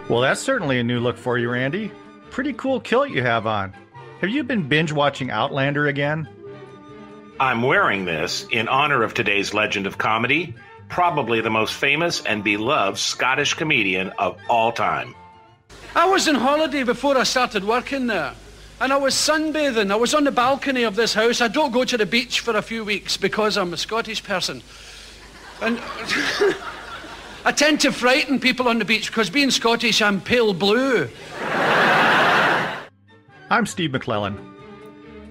Well, that's certainly a new look for you, Randy. Pretty cool kilt you have on. Have you been binge watching Outlander again? I'm wearing this in honor of today's legend of comedy, probably the most famous and beloved Scottish comedian of all time. I was on holiday before I started working there, and I was sunbathing. I was on the balcony of this house. I don't go to the beach for a few weeks because I'm a Scottish person. And I tend to frighten people on the beach because being Scottish, I'm pale blue. I'm Steve McClellan.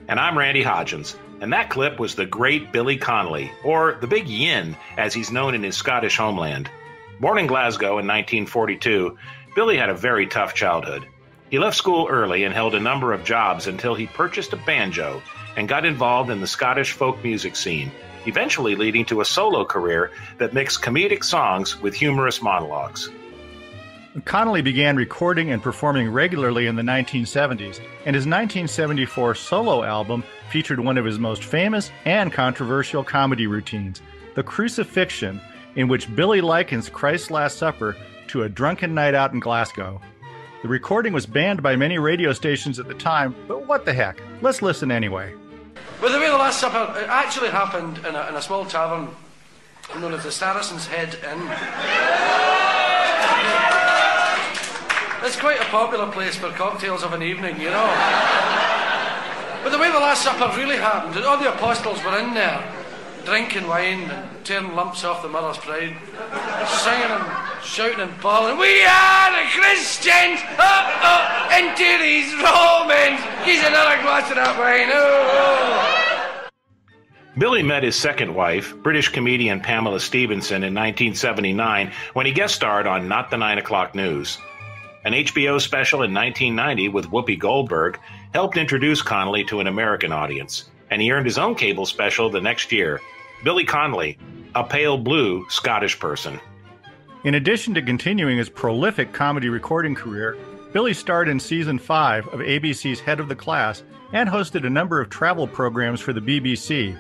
And I'm Randy Hodgins. And that clip was the great Billy Connolly, or the Big Yin, as he's known in his Scottish homeland. Born in Glasgow in 1942, Billy had a very tough childhood. He left school early and held a number of jobs until he purchased a banjo and got involved in the Scottish folk music scene, eventually leading to a solo career that mixed comedic songs with humorous monologues. Connolly began recording and performing regularly in the 1970s, and his 1974 solo album featured one of his most famous and controversial comedy routines, The Crucifixion, in which Billy likens Christ's Last Supper to a drunken night out in Glasgow. The recording was banned by many radio stations at the time, but what the heck? Let's listen anyway. By the way, the Last Supper, it actually happened in a small tavern known as the Saracen's Head Inn. It's quite a popular place for cocktails of an evening, you know. But the way the Last Supper really happened, all the apostles were in there, drinking wine and tearing lumps off the mother's pride, singing and shouting and bawling, "We are the Christians! Up, into these Romans! He's another glass of that wine! Oh!" Billy met his second wife, British comedian Pamela Stephenson, in 1979 when he guest starred on Not the 9 O'Clock News. An HBO special in 1990 with Whoopi Goldberg helped introduce Connolly to an American audience, and he earned his own cable special the next year, Billy Connolly, a pale blue Scottish person. In addition to continuing his prolific comedy recording career, Billy starred in Season 5 of ABC's Head of the Class and hosted a number of travel programs for the BBC.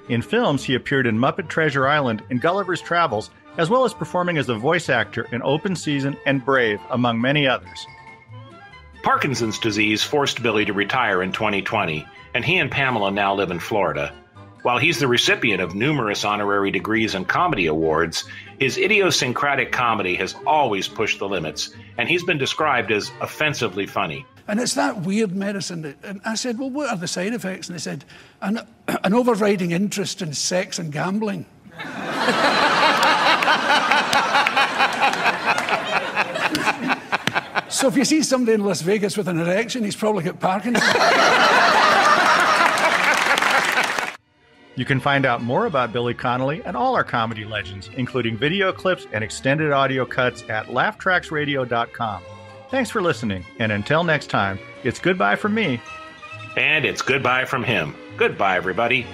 In films, he appeared in Muppet Treasure Island and Gulliver's Travels, as well as performing as a voice actor in Open Season and Brave, among many others. Parkinson's disease forced Billy to retire in 2020, and he and Pamela now live in Florida. While he's the recipient of numerous honorary degrees and comedy awards, his idiosyncratic comedy has always pushed the limits, and he's been described as offensively funny. And it's that weird medicine. And I said, well, what are the side effects? And they said, an overriding interest in sex and gambling. So if you see somebody in Las Vegas with an erection, he's probably got Parkinson's. You can find out more about Billy Connolly and all our comedy legends, including video clips and extended audio cuts at laughtracksradio.com. Thanks for listening, and until next time, it's goodbye from me. And it's goodbye from him. Goodbye, everybody.